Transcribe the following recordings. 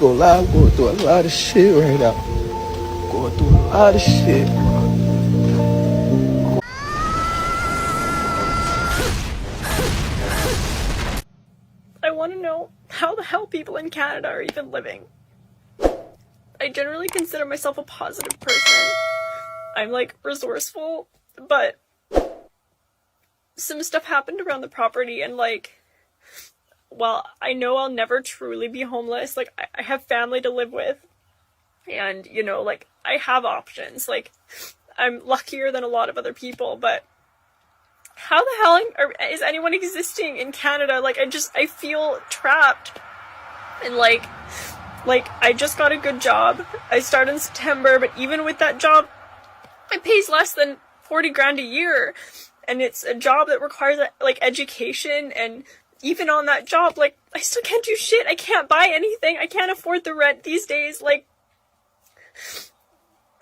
gonna lie, I'm going through a lot of shit right now. Going through a lot of shit. I want to know how the hell people in Canada are even living. I generally consider myself a positive person. I'm like resourceful, but some stuff happened around the property, and like, while I know I'll never truly be homeless, like I have family to live with, and you know, like I have options. Like I'm luckier than a lot of other people, but how the hell is anyone existing in Canada? Like I feel trapped, and like I just got a good job. I started in September, but even with that job, it pays less than 40 grand a year, and it's a job that requires like education, and even on that job, like I still can't do shit. I can't buy anything. I can't afford the rent these days. Like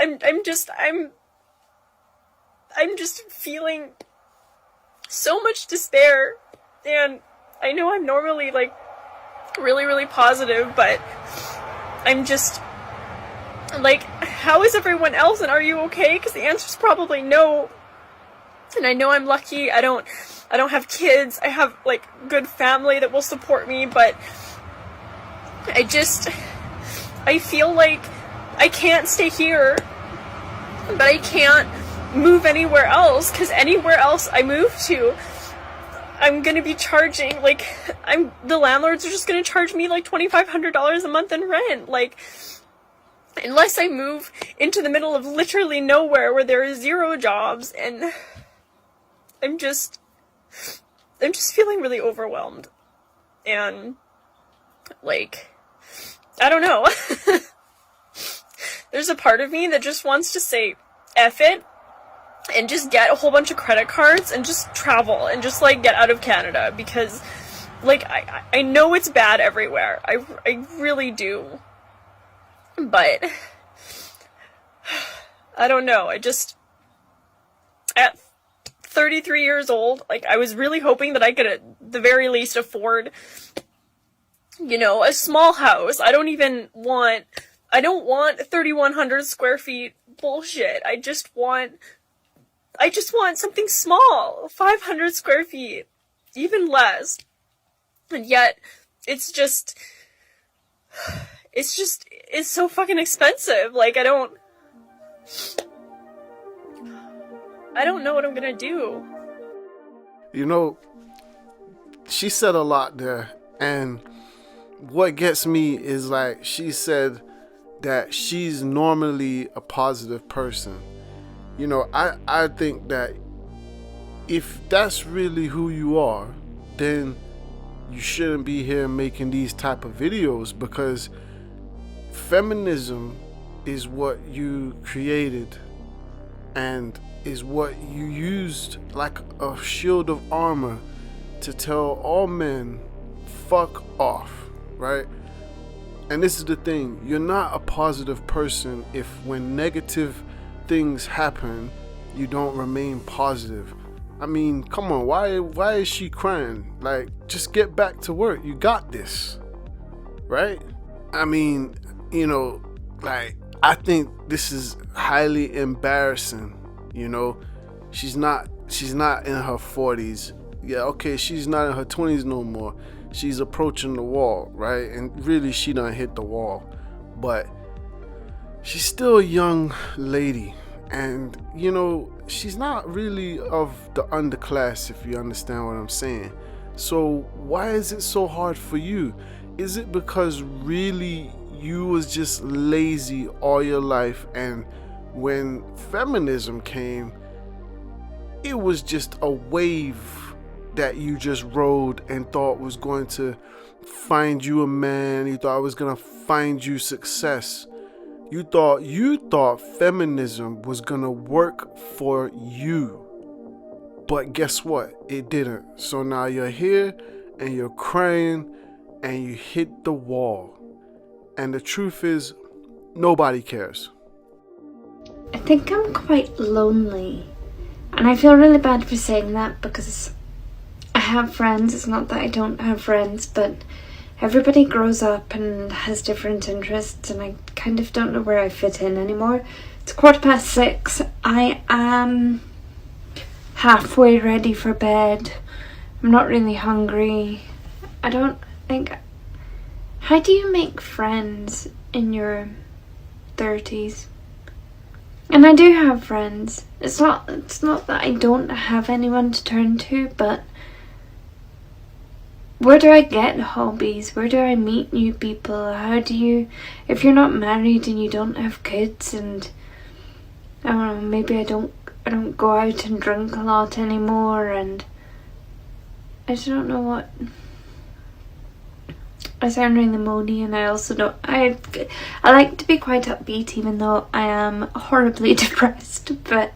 I'm just feeling so much despair, and I know I'm normally like really, really positive, but I'm just like, how is everyone else, and are you okay? Because the answer's probably no. And I know I'm lucky. I don't have kids. I have like good family that will support me, but I feel like I can't stay here, but I can't move anywhere else, because anywhere else I move to, I'm gonna be charging, like, the landlords are just gonna charge me like $2,500 a month in rent. Like, unless I move into the middle of literally nowhere where there are 0 jobs, and I'm just feeling really overwhelmed, and like, I don't know. There's a part of me that just wants to say F it and just get a whole bunch of credit cards and just travel and just like get out of Canada, because like I know it's bad everywhere. I really do. But I don't know. At 33 years old, like I was really hoping that I could at the very least afford, you know, a small house. I don't want 3,100 square feet bullshit. I just want something small, 500 square feet, even less. And yet, it's so fucking expensive. Like, I don't know what I'm gonna do. You know, she said a lot there, and what gets me is like, she said that she's normally a positive person. You know, I think that if that's really who you are, then you shouldn't be here making these type of videos, because feminism is what you created and is what you used like a shield of armor to tell all men, fuck off, right? And this is the thing, you're not a positive person if when negative things happen, you don't remain positive. I mean, come on, why is she crying? Like, just get back to work. You got this, right? I mean, you know, like, I think this is highly embarrassing. You know, she's not in her 40s. Yeah, okay, she's not in her 20s no more. She's approaching the wall, right? And really, she done hit the wall, but she's still a young lady, and you know, she's not really of the underclass, if you understand what I'm saying. So why is it so hard for you? Is it because really you was just lazy all your life, and when feminism came, it was just a wave that you just rode and thought was going to find you a man, you thought it was gonna find you success. You thought feminism was gonna work for you. But guess what? It didn't. So now you're here and you're crying and you hit the wall. And the truth is, nobody cares. I think I'm quite lonely. And I feel really bad for saying that, because I have friends. It's not that I don't have friends, but everybody grows up and has different interests, and I kind of don't know where I fit in anymore. It's 6:15. I am halfway ready for bed. I'm not really hungry. I don't think... How do you make friends in your 30s? And I do have friends. It's not that I don't have anyone to turn to, but where do I get hobbies? Where do I meet new people? How do you, if you're not married and you don't have kids, and I don't know, maybe I don't go out and drink a lot anymore, and I just don't know what... I sound really moody, and I also don't... I like to be quite upbeat, even though I am horribly depressed, but...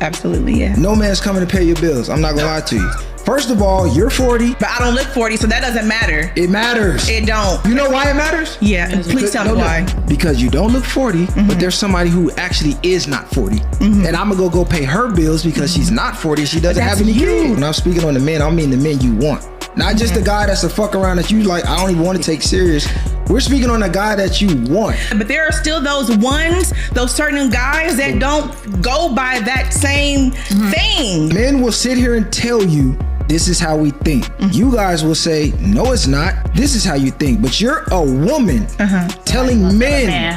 Absolutely, yeah. No man's coming to pay your bills. I'm not gonna lie to you. First of all, you're 40. But I don't look 40, so that doesn't matter. It matters. It don't. You know why it matters? Yeah, please tell me why. Because you don't look 40, but there's somebody who actually is not 40. And I'm gonna go pay her bills because she's not 40. She doesn't have any kids. When I'm speaking on the men, I mean the men you want. Not just the guy that's a fuck around that you like, I don't even want to take serious. We're speaking on a guy that you want. But there are still those certain guys that don't go by that same thing. Men will sit here and tell you, this is how we think. You guys will say, no, it's not. This is how you think. But you're a woman telling men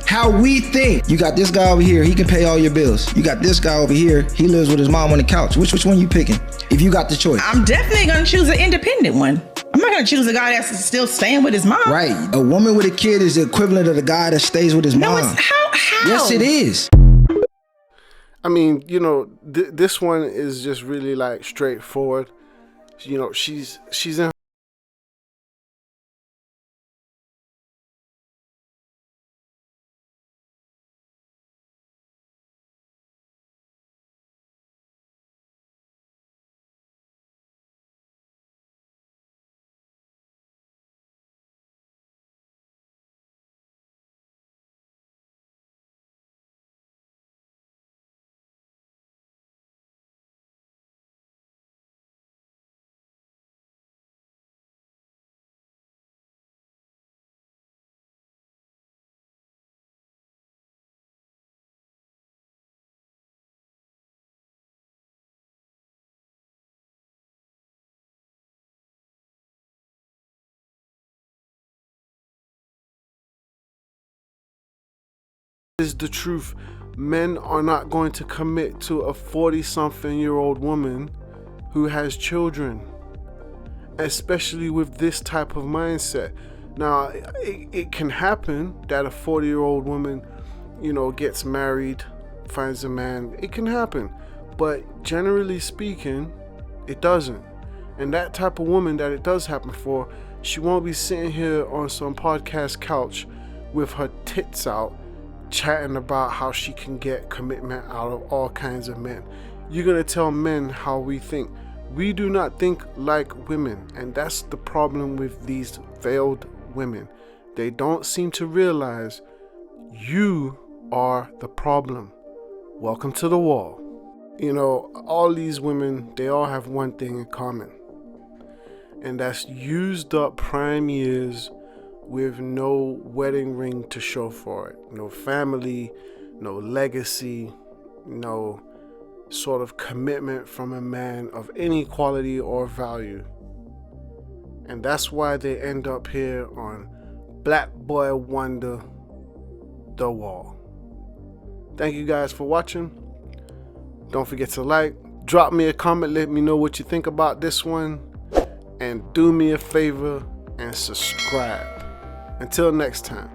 how we think. You got this guy over here, he can pay all your bills. You got this guy over here, he lives with his mom on the couch. Which one you picking? If you got the choice. I'm definitely gonna choose an independent one. I'm not gonna choose a guy that's still staying with his mom. Right. A woman with a kid is the equivalent of the guy that stays with his mom. No, it's how? Yes, it is. I mean, you know, this one is just really like straightforward. You know, she's in. Is the truth. Men are not going to commit to a 40-something-year-old woman who has children, especially with this type of mindset. Now, it can happen that a 40-year-old woman, you know, gets married, finds a man. It can happen, but generally speaking, it doesn't. And that type of woman that it does happen for, she won't be sitting here on some podcast couch with her tits out chatting about how she can get commitment out of all kinds of men. You're gonna tell men how we think. We do not think like women, and that's the problem with these failed women. They don't seem to realize you are the problem. Welcome to the wall. You know, all these women, they all have one thing in common, and that's used up prime years with no wedding ring to show for it, no family, no legacy, no sort of commitment from a man of any quality or value. And that's why they end up here on Black Boy Wonder, The Wall. Thank you guys for watching. Don't forget to like, drop me a comment, let me know what you think about this one, and do me a favor and subscribe. Until next time.